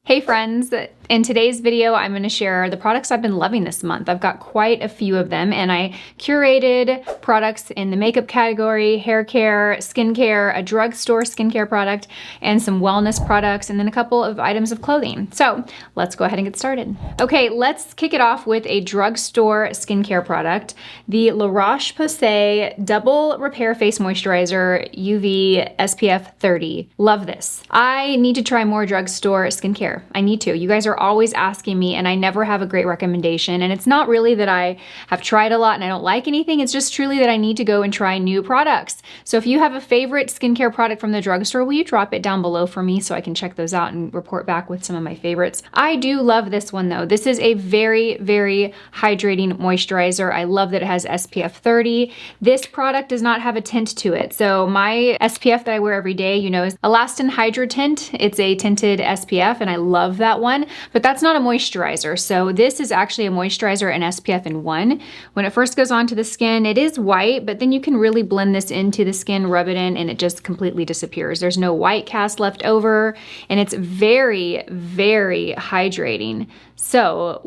Hey friends, in today's video I'm going to share the products I've been loving this month. I've got quite a few of them and I curated products in the makeup category, hair care, skincare, a drugstore skincare product, and some wellness products, and then a couple of items of clothing. So let's go ahead and get started. Okay, let's kick it off with a drugstore skincare product, the La Roche-Posay Double Repair Face Moisturizer UV SPF 30. Love this. I need to try more drugstore skincare. I need to. You guys are always asking me and I never have a great recommendation. And it's not really that I have tried a lot and I don't like anything. It's just truly that I need to go and try new products. So if you have a favorite skincare product from the drugstore, will you drop it down below for me so I can check those out and report back with some of my favorites? I do love this one though. This is a very, very hydrating moisturizer. I love that it has SPF 30. This product does not have a tint to it. So my SPF that I wear every day, you know, is Elastin Hydra Tint. It's a tinted SPF and I love that one, but that's not a moisturizer. So this is actually a moisturizer and SPF in one. When it first goes onto the skin, it is white, but then you can really blend this into the skin, rub it in, and it just completely disappears. There's no white cast left over, and it's very, very hydrating. So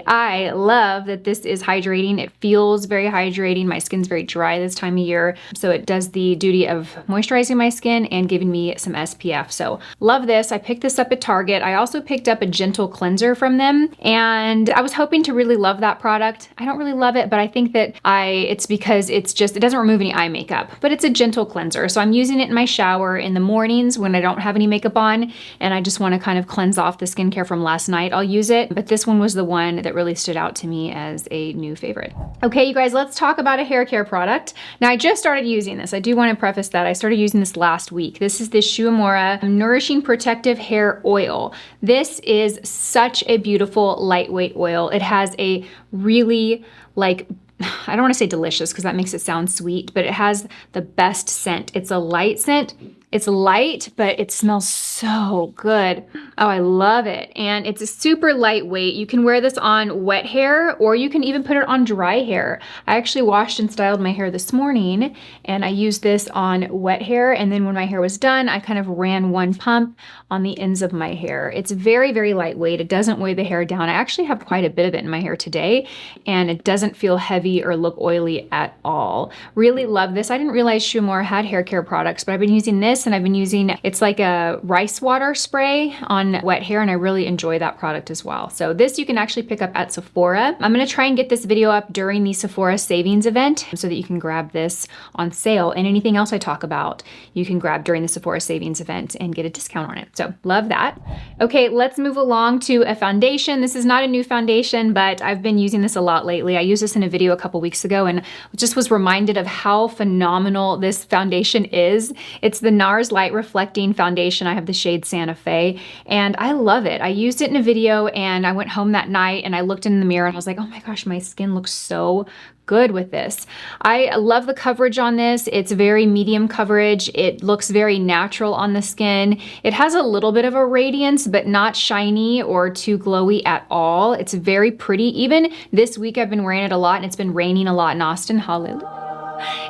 I love that this is hydrating. It feels very hydrating. My skin's very dry this time of year. So it does the duty of moisturizing my skin and giving me some SPF. So love this. I picked this up at Target. I also picked up a gentle cleanser from them and I was hoping to really love that product. I don't really love it, but I think that it's because it doesn't remove any eye makeup, but it's a gentle cleanser. So I'm using it in my shower in the mornings when I don't have any makeup on and I just want to kind of cleanse off the skincare from last night. I'll use it, but this one was the one that really stood out to me as a new favorite. Okay, you guys, let's talk about a hair care product. Now, I just started using this. I do want to preface that I started using this last week. This is the Shuamora Nourishing Protective Hair Oil. This is such a beautiful lightweight oil. It has a really I don't want to say delicious because that makes it sound sweet, but it has the best scent. It's a light scent. It's light, but it smells so good. Oh, I love it. And it's a super lightweight. You can wear this on wet hair or you can even put it on dry hair. I actually washed and styled my hair this morning and I used this on wet hair. And then when my hair was done, I kind of ran one pump on the ends of my hair. It's very, very lightweight. It doesn't weigh the hair down. I actually have quite a bit of it in my hair today and it doesn't feel heavy or look oily at all. Really love this. I didn't realize Shuamora had hair care products, but I've been using this and I've been using, it's like a rice water spray on wet hair and I really enjoy that product as well. So this you can actually pick up at Sephora. I'm going to try and get this video up during the Sephora savings event so that you can grab this on sale, and anything else I talk about you can grab during the Sephora savings event and get a discount on it. So love that. Okay, let's move along to a foundation. This is not a new foundation, but I've been using this a lot lately. I used this in a video a couple weeks ago and just was reminded of how phenomenal this foundation is. It's the NARS Light Reflecting Foundation. I have the shade Santa Fe and I love it. I used it in a video and I went home that night and I looked in the mirror and I was like, oh my gosh, my skin looks so good with this. I love the coverage on this. It's very medium coverage. It looks very natural on the skin. It has a little bit of a radiance, but not shiny or too glowy at all. It's very pretty. Even this week I've been wearing it a lot and it's been raining a lot in Austin. Hallelujah.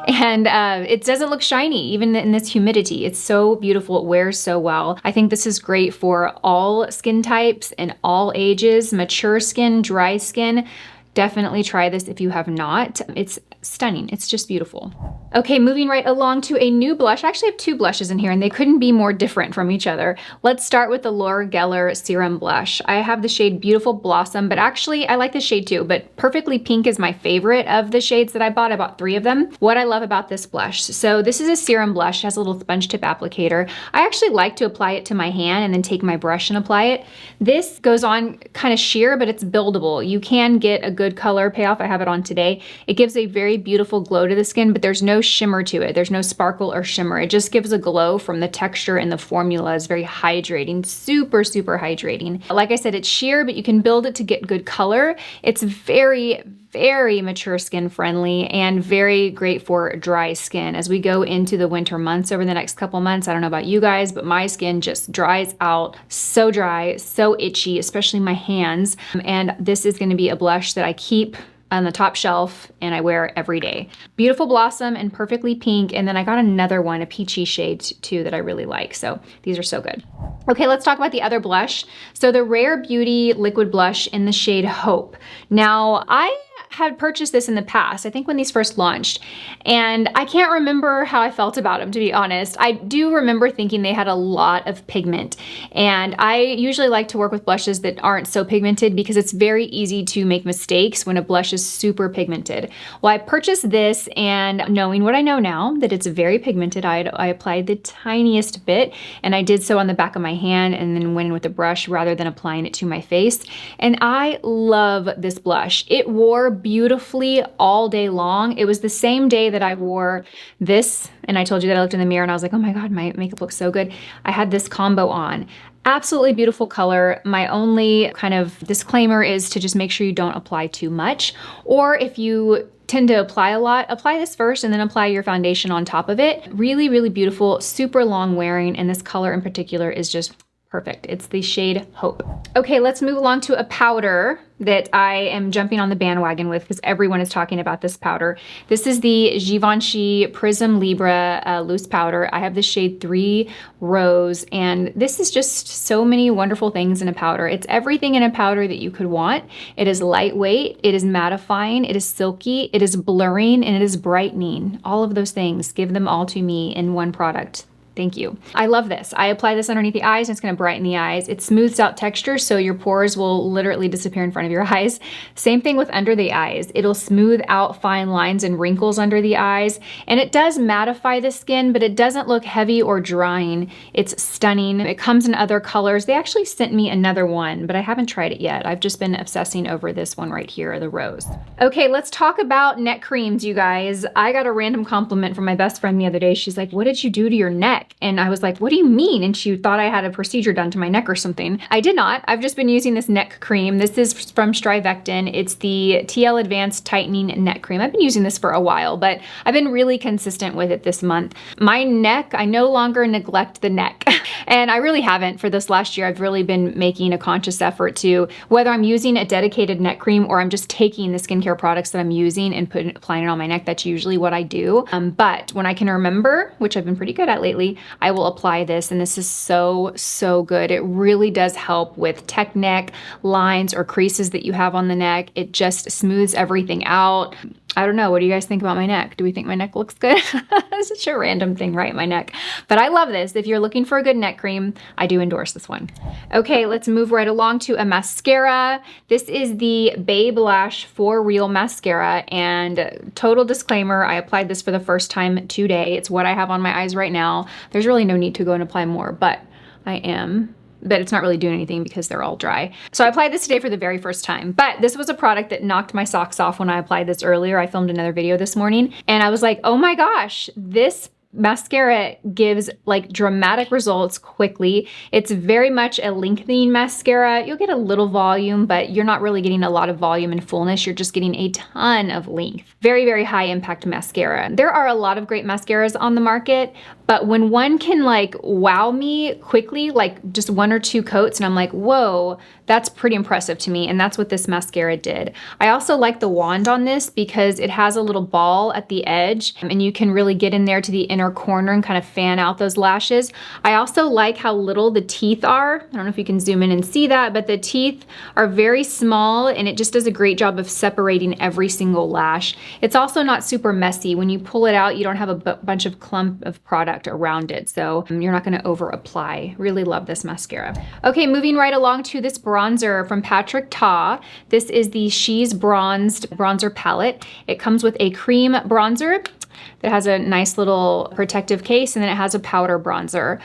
And it doesn't look shiny even in this humidity. It's so beautiful. It wears so well. I think this is great for all skin types and all ages, mature skin, dry skin. Definitely try this if you have not. It's stunning. It's just beautiful. Okay, moving right along to a new blush. I actually have two blushes in here and they couldn't be more different from each other. Let's start with the Laura Geller Serum Blush. I have the shade Beautiful Blossom, but actually I like this shade too, but Perfectly Pink is my favorite of the shades that I bought. I bought 3 of them. What I love about this blush. So this is a serum blush. It has a little sponge tip applicator. I actually like to apply it to my hand and then take my brush and apply it. This goes on kind of sheer, but it's buildable. You can get a good color payoff. I have it on today. It gives a very beautiful glow to the skin, but there's no shimmer to it. There's no sparkle or shimmer. It just gives a glow from the texture, and the formula is very hydrating, super, super hydrating. Like I said, it's sheer, but you can build it to get good color. It's very, very mature skin friendly and very great for dry skin. As we go into the winter months over the next couple months, I don't know about you guys, but my skin just dries out so dry, so itchy, especially my hands. And this is going to be a blush that I keep on the top shelf and I wear it every day. Beautiful blossom and perfectly pink. And then I got another one, a peachy shade too, that I really like. So these are so good. Okay, let's talk about the other blush. So the Rare Beauty liquid blush in the shade Hope. Now I had purchased this in the past, I think when these first launched, and I can't remember how I felt about them, to be honest. I do remember thinking they had a lot of pigment, and I usually like to work with blushes that aren't so pigmented because it's very easy to make mistakes when a blush is super pigmented. Well, I purchased this, and knowing what I know now, that it's very pigmented, I applied the tiniest bit, and I did so on the back of my hand and then went in with a brush rather than applying it to my face. And I love this blush. It wore beautifully all day long. It was the same day that I wore this, and I told you that I looked in the mirror and I was like, oh my God, my makeup looks so good. I had this combo on. Absolutely beautiful color. My only kind of disclaimer is to just make sure you don't apply too much, or if you tend to apply a lot, apply this first and then apply your foundation on top of it. Really, really beautiful, super long wearing, and this color in particular is just perfect. It's the shade Hope. Okay, let's move along to a powder that I am jumping on the bandwagon with because everyone is talking about this powder. This is the Givenchy Prism Libre loose powder. I have the shade 3 Rose, and this is just so many wonderful things in a powder. It's everything in a powder that you could want. It is lightweight, it is mattifying, it is silky, it is blurring, and it is brightening. All of those things, give them all to me in one product. Thank you. I love this. I apply this underneath the eyes and it's gonna brighten the eyes. It smooths out texture so your pores will literally disappear in front of your eyes. Same thing with under the eyes. It'll smooth out fine lines and wrinkles under the eyes. And it does mattify the skin, but it doesn't look heavy or drying. It's stunning. It comes in other colors. They actually sent me another one, but I haven't tried it yet. I've just been obsessing over this one right here, the Rose. Okay, let's talk about neck creams, you guys. I got a random compliment from my best friend the other day. She's like, what did you do to your neck? And I was like, what do you mean? And she thought I had a procedure done to my neck or something. I did not. I've just been using this neck cream. This is from Strivectin. It's the TL Advanced Tightening Neck Cream. I've been using this for a while, but I've been really consistent with it this month. My neck, I no longer neglect the neck. And I really haven't for this last year. I've really been making a conscious effort to, whether I'm using a dedicated neck cream or I'm just taking the skincare products that I'm using and applying it on my neck. That's usually what I do. But when I can remember, which I've been pretty good at lately, I will apply this, and this is so, so good. It really does help with tech neck lines or creases that you have on the neck. It just smooths everything out. I don't know, what do you guys think about my neck? Do we think my neck looks good? It's such a random thing, right? My neck. But I love this. If you're looking for a good neck cream, I do endorse this one. Okay, let's move right along to a mascara. This is the Babe Lash For Real Mascara, and total disclaimer, I applied this for the first time today. It's what I have on my eyes right now. There's really no need to go and apply more, but it's not really doing anything because they're all dry. So I applied this today for the very first time, but this was a product that knocked my socks off when I applied this earlier. I filmed another video this morning and I was like, oh my gosh, this mascara gives like dramatic results quickly. It's very much a lengthening mascara. You'll get a little volume, but you're not really getting a lot of volume and fullness. You're just getting a ton of length. Very, very high impact mascara. There are a lot of great mascaras on the market, but when one can like wow me quickly, like just 1 or 2 coats, and I'm like, whoa, that's pretty impressive to me. And that's what this mascara did. I also like the wand on this because it has a little ball at the edge and you can really get in there to the inner corner and kind of fan out those lashes. I also like how little the teeth are. I don't know if you can zoom in and see that, but the teeth are very small and it just does a great job of separating every single lash. It's also not super messy. When you pull it out, you don't have a bunch of clump of product around it. So you're not gonna over apply. Really love this mascara. Okay, moving right along to this bronzer from Patrick Ta. This is the She's Bronzed Bronzer Palette. It comes with a cream bronzer that has a nice little protective case, and then it has a powder bronzer.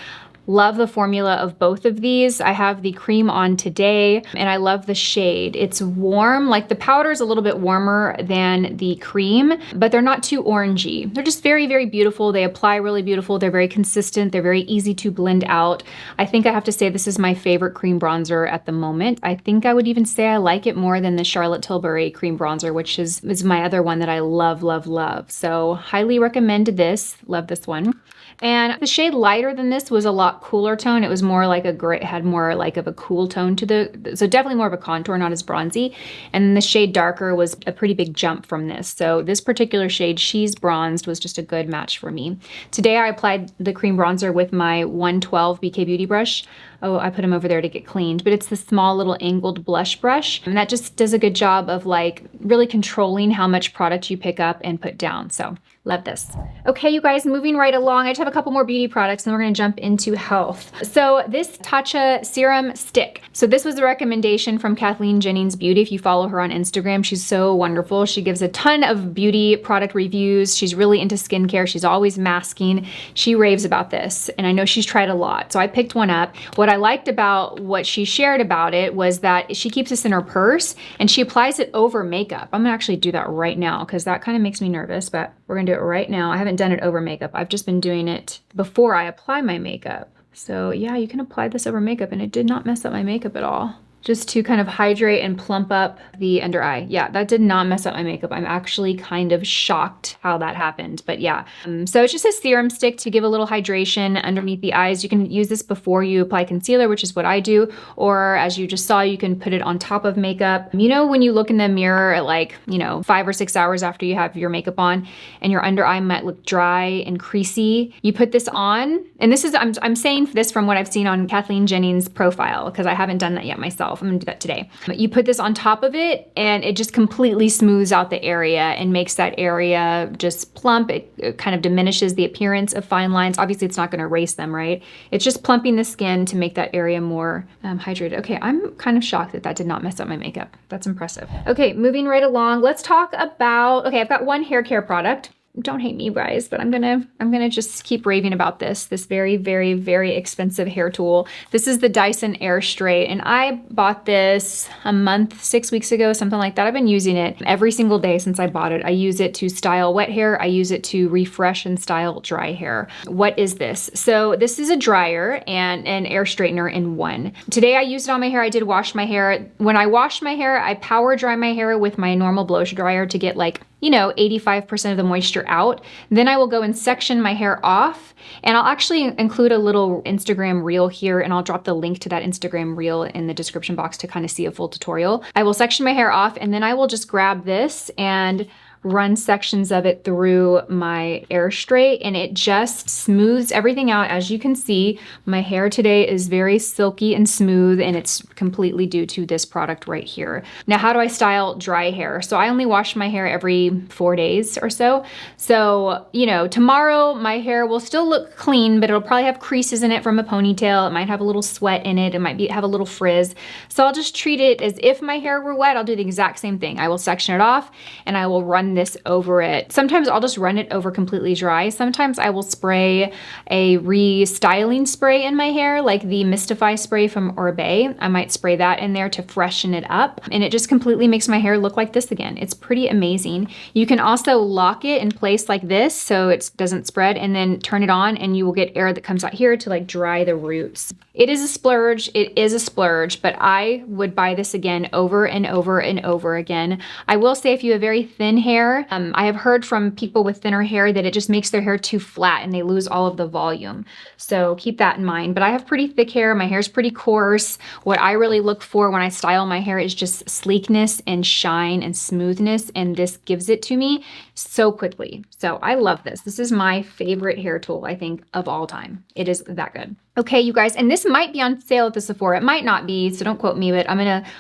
Love the formula of both of these. I have the cream on today and I love the shade. It's warm, like the powder is a little bit warmer than the cream, but they're not too orangey. They're just very, very beautiful. They apply really beautiful. They're very consistent. They're very easy to blend out. I think I have to say this is my favorite cream bronzer at the moment. I think I would even say I like it more than the Charlotte Tilbury cream bronzer, which is my other one that I love, love, love. So highly recommend this. Love this one. And the shade lighter than this was a lot cooler tone. It was more like a gray, had more like of a cool tone to so definitely more of a contour, not as bronzy. And then the shade darker was a pretty big jump from this. So this particular shade, She's Bronzed, was just a good match for me. Today I applied the cream bronzer with my 112 BK Beauty brush. Oh, I put them over there to get cleaned, but it's the small little angled blush brush. And that just does a good job of like really controlling how much product you pick up and put down. So love this. Okay, you guys, moving right along. I just have a couple more beauty products and we're gonna jump into health. So this Tatcha Serum Stick. So this was a recommendation from Kathleen Jennings Beauty. If you follow her on Instagram, she's so wonderful. She gives a ton of beauty product reviews. She's really into skincare. She's always masking. She raves about this, and I know she's tried a lot. So I picked one up. What I liked about what she shared about it was that she keeps this in her purse and she applies it over makeup. I'm gonna actually do that right now because that kind of makes me nervous, but we're gonna do it right now. I haven't done it over makeup. I've just been doing it before I apply my makeup. So yeah, you can apply this over makeup and it did not mess up my makeup at all. Just to kind of hydrate and plump up the under eye. Yeah, that did not mess up my makeup. I'm actually kind of shocked how that happened, but yeah. So it's just a serum stick to give a little hydration underneath the eyes. You can use this before you apply concealer, which is what I do, or as you just saw, you can put it on top of makeup. You know, when you look in the mirror at like, 5 or 6 hours after you have your makeup on and your under eye might look dry and creasy, you put this on, and this is, I'm saying this from what I've seen on Kathleen Jennings' profile, because I haven't done that yet myself. I'm gonna do that today. But you put this on top of it and it just completely smooths out the area and makes that area just plump. It kind of diminishes the appearance of fine lines. Obviously it's not gonna erase them, right? It's just plumping the skin to make that area more hydrated. Okay, I'm kind of shocked that that did not mess up my makeup. That's impressive. Okay, moving right along. Let's talk about, okay, I've got one hair care product. Don't hate me, you guys, but I'm gonna just keep raving about this very, very, very expensive hair tool. This is the Dyson Air Straight, and I bought this a month, 6 weeks ago, something like that. I've been using it every single day since I bought it. I use it to style wet hair. I use it to refresh and style dry hair. What is this? So this is a dryer and an air straightener in one. Today I used it on my hair. I did wash my hair. When I wash my hair, I power dry my hair with my normal blow dryer to get like 85% of the moisture out. Then I will go and section my hair off, and I'll actually include a little Instagram reel here, and I'll drop the link to that Instagram reel in the description box to kind of see a full tutorial. I will section my hair off, and then I will just grab this and run sections of it through my air straight, and it just smooths everything out. As you can see, my hair today is very silky and smooth, and it's completely due to this product right here. Now, how do I style dry hair? So I only wash my hair every 4 days or so. So, tomorrow my hair will still look clean, but it'll probably have creases in it from a ponytail. It might have a little sweat in it. It might have a little frizz. So I'll just treat it as if my hair were wet. I'll do the exact same thing. I will section it off and I will run this over it. Sometimes I'll just run it over completely dry. Sometimes I will spray a restyling spray in my hair, like the Mystify spray from Oribe. I might spray that in there to freshen it up, and it just completely makes my hair look like this again. It's pretty amazing. You can also lock it in place like this so it doesn't spread, and then turn it on and you will get air that comes out here to like dry the roots. It is a splurge. It is a splurge, but I would buy this again over and over and over again. I will say if you have very thin hair, I have heard from people with thinner hair that it just makes their hair too flat and they lose all of the volume. So keep that in mind. But I have pretty thick hair. My hair is pretty coarse. What I really look for when I style my hair is just sleekness and shine and smoothness, and this gives it to me so quickly. So I love this. This is my favorite hair tool, I think, of all time. It is that good. Okay, you guys, and this might be on sale at the Sephora. It might not be, so don't quote me, but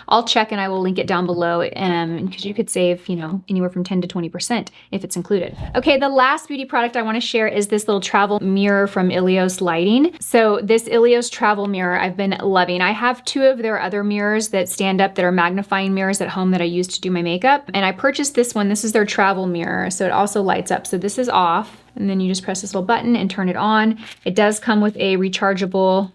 I'll check and I will link it down below, because you could save, anywhere from 10 to 20% if it's included. Okay, the last beauty product I want to share is this little travel mirror from Ilios Lighting. So this Ilios travel mirror I've been loving. I have 2 of their other mirrors that stand up that are magnifying mirrors at home that I use to do my makeup, and I purchased this one. This is their travel mirror, so it also lights up. So this is off, and then you just press this little button and turn it on. It does come with a rechargeable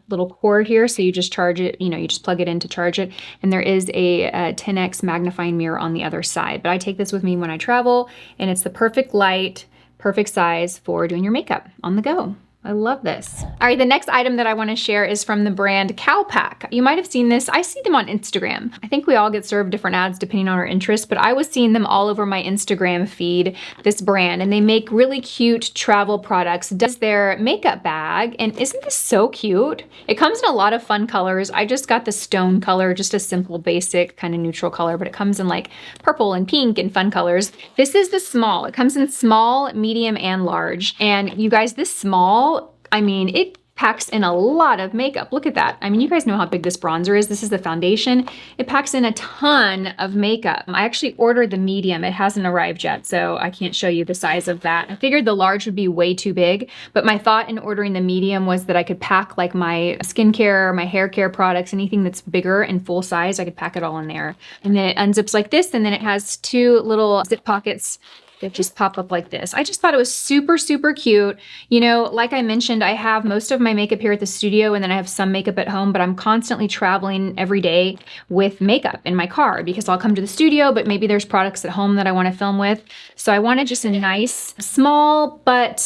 little cord here, so you just charge it, you just plug it in to charge it, and there is a 10x magnifying mirror on the other side. But I take this with me when I travel, and it's the perfect light, perfect size for doing your makeup on the go. I love this. All right, the next item that I want to share is from the brand Cowpack. You might have seen this. I see them on Instagram. I think we all get served different ads depending on our interests, but I was seeing them all over my Instagram feed, this brand, and they make really cute travel products. Does their makeup bag, and isn't this so cute? It comes in a lot of fun colors. I just got the stone color, just a simple, basic, kind of neutral color, but it comes in like purple and pink and fun colors. This is the small. It comes in small, medium, and large. And you guys, this small, I mean, it packs in a lot of makeup. Look at that. I mean, you guys know how big this bronzer is. This is the foundation. It packs in a ton of makeup. I actually ordered the medium. It hasn't arrived yet, so I can't show you the size of that. I figured the large would be way too big, but my thought in ordering the medium was that I could pack like my skincare, my hair care products, anything that's bigger and full size, I could pack it all in there. And then it unzips like this, and then it has two little zip pockets that just pop up like this. I just thought it was super, super cute. You know, like I mentioned, I have most of my makeup here at the studio, and then I have some makeup at home, but I'm constantly traveling every day with makeup in my car because I'll come to the studio, but maybe there's products at home that I want to film with. So I wanted just a nice, small, but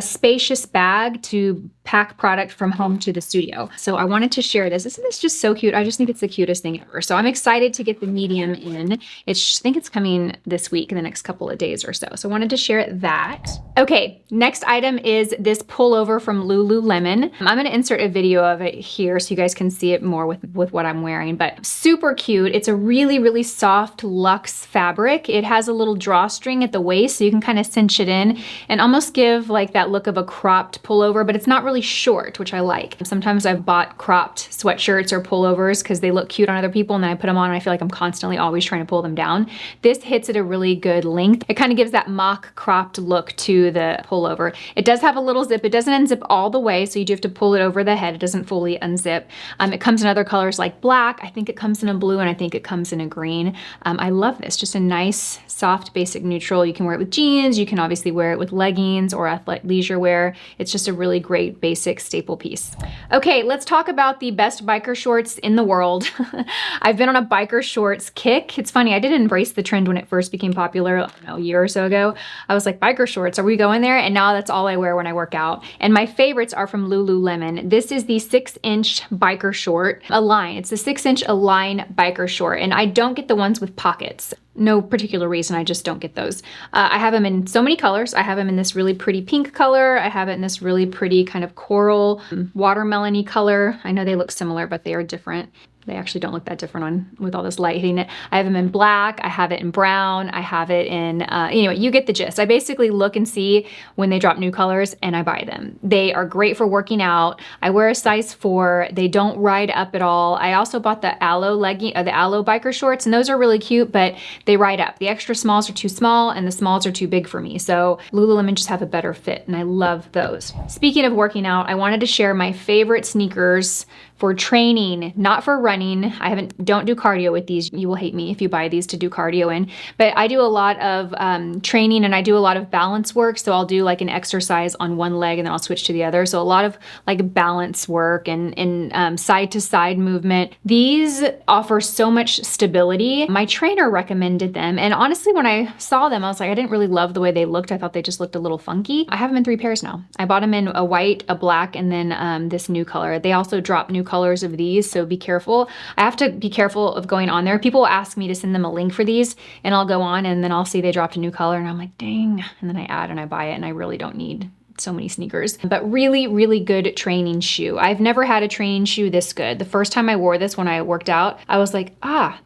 spacious bag to pack product from home to the studio. So I wanted to share this. Isn't this just so cute? I just think it's the cutest thing ever. So I'm excited to get the medium in. I think it's coming this week in the next couple of days or so. So I wanted to share that. Okay, next item is this pullover from Lululemon. I'm going to insert a video of it here so you guys can see it more with what I'm wearing, but super cute. It's a really, really soft luxe fabric. It has a little drawstring at the waist so you can kind of cinch it in and almost give like that look of a cropped pullover, but it's not really short, which I like. Sometimes I've bought cropped sweatshirts or pullovers because they look cute on other people, and then I put them on and I feel like I'm constantly always trying to pull them down. This hits at a really good length. It kind of gives that mock cropped look to the pullover. It does have a little zip. It doesn't unzip all the way, so you do have to pull it over the head. It doesn't fully unzip. It comes in other colors like black. I think it comes in a blue, and I think it comes in a green. I love this. Just a nice, soft, basic neutral. You can wear it with jeans. You can obviously wear it with leggings or athletic leisure wear. It's just a really great basic staple piece. Okay, let's talk about the best biker shorts in the world. I've been on a biker shorts kick. It's funny, I did embrace the trend when it first became popular, I don't know, a year or so ago. I was like, biker shorts, are we going there? And now that's all I wear when I work out. And my favorites are from Lululemon. This is the 6-inch biker short, Align. It's the 6-inch Align biker short, and I don't get the ones with pockets. No particular reason, I just don't get those. I have them in so many colors. I have them in this really pretty pink color. I have it in this really pretty kind of coral watermelon-y color. I know they look similar, but they are different. They actually don't look that different with all this light hitting it. I have them in black, I have it in brown, I have it in, anyway, you get the gist. I basically look and see when they drop new colors and I buy them. They are great for working out. I wear a size 4. They don't ride up at all. I also bought the Aloe legging, the Aloe biker shorts, and those are really cute, but they ride up. The extra smalls are too small and the smalls are too big for me. So Lululemon just have a better fit, and I love those. Speaking of working out, I wanted to share my favorite sneakers for training, not for running. Don't do cardio with these. You will hate me if you buy these to do cardio in, but I do a lot of training, and I do a lot of balance work. So I'll do like an exercise on one leg and then I'll switch to the other. So a lot of like balance work and side to side movement. These offer so much stability. My trainer recommended them, and honestly, when I saw them, I was like, I didn't really love the way they looked. I thought they just looked a little funky. I have them in 3 pairs now. I bought them in a white, a black, and then this new color. They also drop new colors of these, so be careful. I have to be careful of going on there. People will ask me to send them a link for these, and I'll go on and then I'll see they dropped a new color and I'm like, dang. And then I add and I buy it, and I really don't need so many sneakers, but really, really good training shoe. I've never had a training shoe this good. The first time I wore this when I worked out, I was like,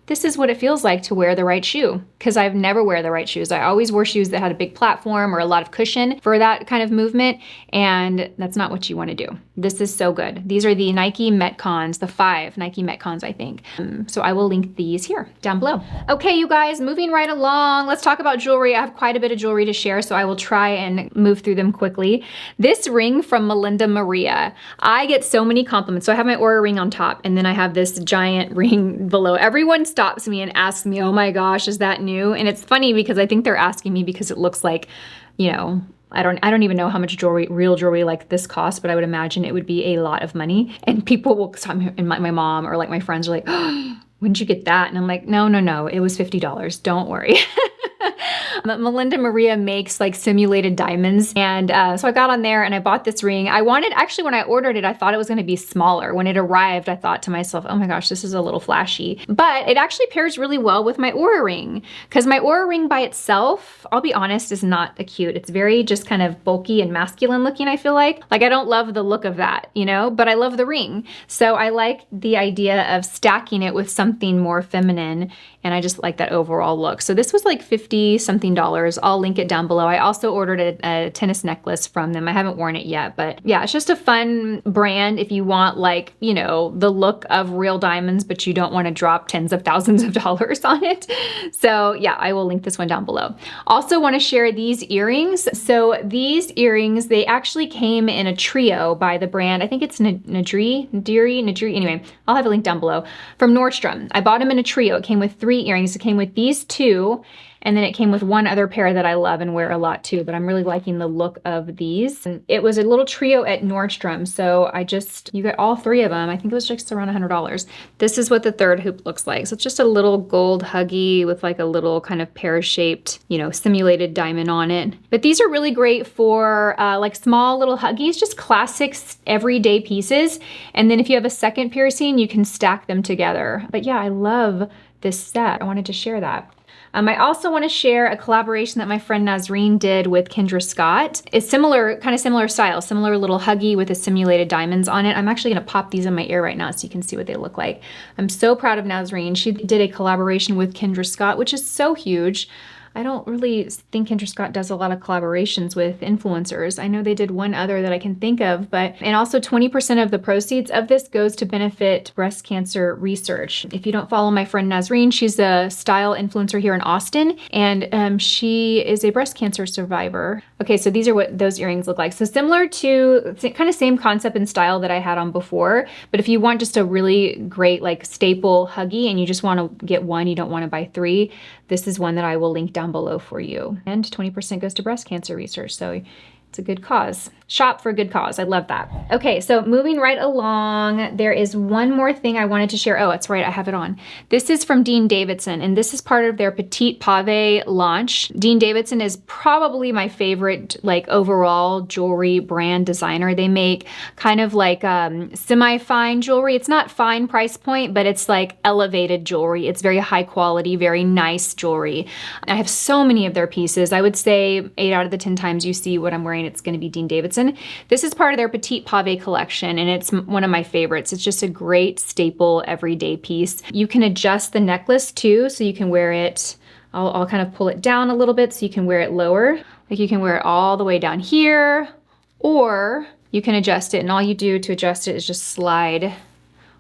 this is what it feels like to wear the right shoe, because I've never wear the right shoes. I always wore shoes that had a big platform or a lot of cushion for that kind of movement, and that's not what you want to do. This is so good. These are the Nike Metcons, the 5 Nike Metcons, I think. So I will link these here down below. Okay, you guys, moving right along. Let's talk about jewelry. I have quite a bit of jewelry to share, so I will try and move through them quickly. This ring from Melinda Maria. I get so many compliments. So I have my Aura ring on top, and then I have this giant ring below. Everyone stops me and asks me, oh my gosh, is that new? And it's funny because I think they're asking me because it looks like, you know, I don't even know how much jewelry, real jewelry like this costs, but I would imagine it would be a lot of money. And people will stop me, and my mom or like my friends are like, oh, when did you get that? And I'm like, no, it was $50. Don't worry. Melinda Maria makes like simulated diamonds. And so I got on there and I bought this ring. Actually, when I ordered it, I thought it was going to be smaller. When it arrived, I thought to myself, oh my gosh, this is a little flashy. But it actually pairs really well with my Oura ring, because my Oura ring by itself, I'll be honest, is not cute. It's very just kind of bulky and masculine looking, I feel like. Like, I don't love the look of that, you know, but I love the ring. So I like the idea of stacking it with something more feminine, and I just like that overall look. So this was like $50 something. I'll link it down below. I also ordered a tennis necklace from them. I haven't worn it yet, but yeah, it's just a fun brand if you want, like, you know, the look of real diamonds, but you don't want to drop tens of thousands of dollars on it. So yeah, I will link this one down below. Also want to share these earrings. So these earrings, they actually came in a trio by the brand. I think it's Nadri. Anyway, I'll have a link down below, from Nordstrom. I bought them in a trio. It came with 3 earrings. It came with these 2, and then it came with one other pair that I love and wear a lot too, but I'm really liking the look of these. And it was a little trio at Nordstrom, so you get all 3 of them. I think it was just around $100. This is what the third hoop looks like. So it's just a little gold huggy with like a little kind of pear-shaped, you know, simulated diamond on it. But these are really great for like small little huggies, just classic everyday pieces. And then if you have a second piercing, you can stack them together. But yeah, I love this set. I wanted to share that. I also want to share a collaboration that my friend Nazreen did with Kendra Scott. It's similar, kind of similar style, similar little huggy with the simulated diamonds on it. I'm actually going to pop these in my ear right now so you can see what they look like. I'm so proud of Nazreen. She did a collaboration with Kendra Scott, which is so huge. I don't really think Kendra Scott does a lot of collaborations with influencers. I know they did one other that I can think of, and also 20% of the proceeds of this goes to benefit breast cancer research. If you don't follow my friend Nazreen, she's a style influencer here in Austin, and she is a breast cancer survivor. Okay, so these are what those earrings look like. So similar to, kind of same concept and style that I had on before, but if you want just a really great like staple huggy and you just want to get one, you don't want to buy 3, this is one that I will link down below for you. And 20% goes to breast cancer research, so it's a good cause. Shop for a good cause. I love that. Okay, so moving right along, there is one more thing I wanted to share. Oh, that's right, I have it on. This is from Dean Davidson, and this is part of their Petite Pave launch. Dean Davidson is probably my favorite, like, overall jewelry brand designer. They make kind of like semi-fine jewelry. It's not fine price point, but it's like elevated jewelry. It's very high quality, very nice jewelry. I have so many of their pieces. I would say 8 out of the 10 times you see what I'm wearing, it's going to be Dean Davidson. This is part of their Petite Pave collection, and it's one of my favorites. It's just a great staple everyday piece. You can adjust the necklace too, so you can wear it, I'll kind of pull it down a little bit so you can wear it lower. Like, you can wear it all the way down here, or you can adjust it, and all you do to adjust it is just slide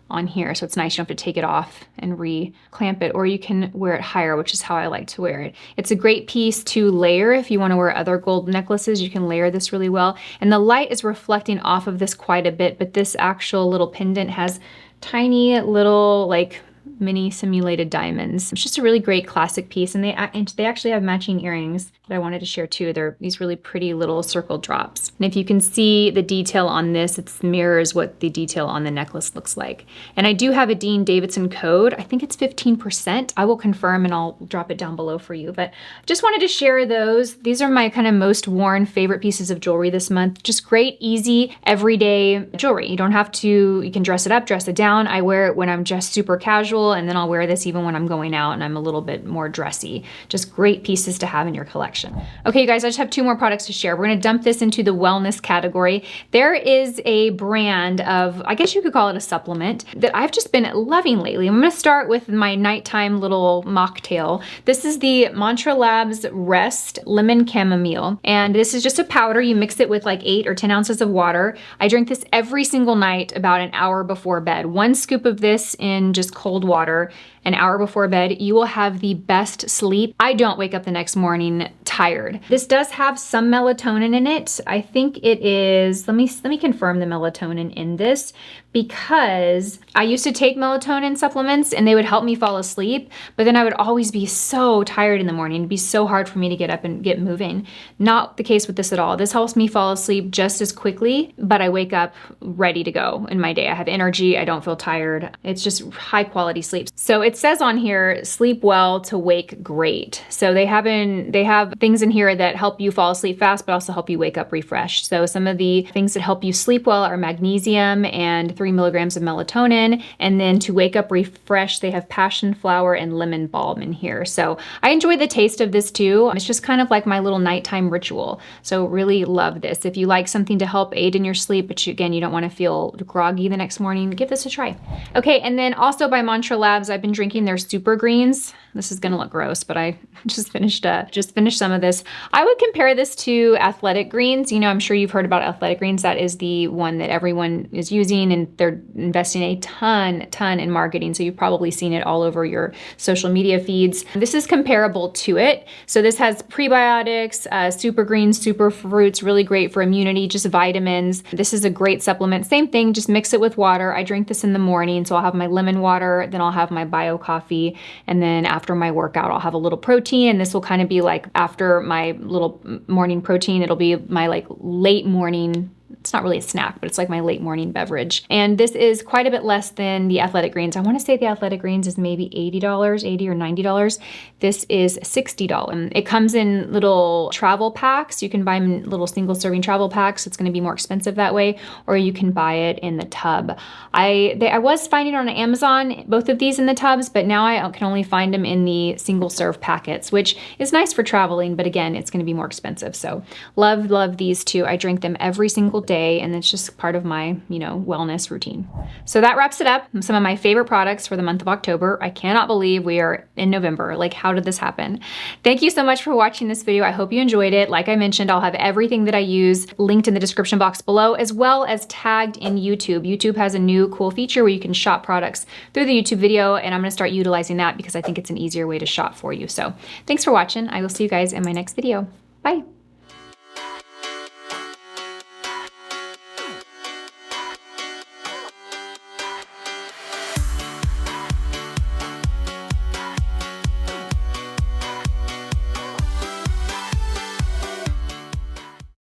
on here, so it's nice. You don't have to take it off and re-clamp it, or you can wear it higher, which is how I like to wear it. It's a great piece to layer if you want to wear other gold necklaces. You can layer this really well, and the light is reflecting off of this quite a bit, but this actual little pendant has tiny little like mini simulated diamonds. It's just a really great classic piece, and they actually have matching earrings that I wanted to share too. They're these really pretty little circle drops. And if you can see the detail on this, it mirrors what the detail on the necklace looks like. And I do have a Dean Davidson code. I think it's 15%. I will confirm and I'll drop it down below for you. But just wanted to share those. These are my kind of most worn favorite pieces of jewelry this month. Just great, easy, everyday jewelry. You don't have to, you can dress it up, dress it down. I wear it when I'm just super casual, and then I'll wear this even when I'm going out and I'm a little bit more dressy. Just great pieces to have in your collection. Okay, you guys, I just have 2 more products to share. We're gonna dump this into the wellness category. There is a brand of, I guess you could call it a supplement, that I've just been loving lately. I'm gonna start with my nighttime little mocktail. This is the Mantra Labs Rest Lemon Chamomile. And this is just a powder. You mix it with like 8 or 10 ounces of water. I drink this every single night about an hour before bed. 1 scoop of this in just cold water an hour before bed. You will have the best sleep. I don't wake up the next morning tired. This does have some melatonin in it. I think it is, let me confirm the melatonin in this, because I used to take melatonin supplements and they would help me fall asleep, but then I would always be so tired in the morning. It'd be so hard for me to get up and get moving. Not the case with this at all. This helps me fall asleep just as quickly, but I wake up ready to go in my day. I have energy, I don't feel tired. It's just high quality sleep. So it says on here, sleep well to wake great. So they have things in here that help you fall asleep fast, but also help you wake up refreshed. So some of the things that help you sleep well are magnesium and 3 milligrams of melatonin. And then to wake up refreshed, they have passion flower and lemon balm in here. So I enjoy the taste of this too. It's just kind of like my little nighttime ritual. So really love this. If you like something to help aid in your sleep, but again, you don't want to feel groggy the next morning, give this a try. Okay, and then also by Mantra Labs, I've been drinking their super greens. This is gonna look gross, but I just finished some of this. I would compare this to Athletic Greens. You know, I'm sure you've heard about Athletic Greens. That is the one that everyone is using, and they're investing a ton in marketing. So you've probably seen it all over your social media feeds. This is comparable to it. So this has prebiotics, super greens, super fruits, really great for immunity, just vitamins. This is a great supplement. Same thing, just mix it with water. I drink this in the morning. So I'll have my lemon water, then I'll have my bio coffee, and then after my workout, I'll have a little protein, and this will kind of be like after my little morning protein, it'll be my like late morning. It's not really a snack, but it's like my late morning beverage. And this is quite a bit less than the Athletic Greens. I want to say the Athletic Greens is maybe $80, $80 or $90. This is $60. It comes in little travel packs. You can buy them in little single serving travel packs. It's going to be more expensive that way, or you can buy it in the tub. I was finding on Amazon, both of these in the tubs, but now I can only find them in the single serve packets, which is nice for traveling, but again, it's going to be more expensive. So love these two. I drink them every single day, and it's just part of my, wellness routine. So that wraps it up. Some of my favorite products for the month of October. I cannot believe we are in November. Like, how did this happen? Thank you so much for watching this video. I hope you enjoyed it. Like I mentioned, I'll have everything that I use linked in the description box below, as well as tagged in YouTube. YouTube has a new cool feature where you can shop products through the YouTube video, and I'm gonna start utilizing that because I think it's an easier way to shop for you. So thanks for watching. I will see you guys in my next video. Bye.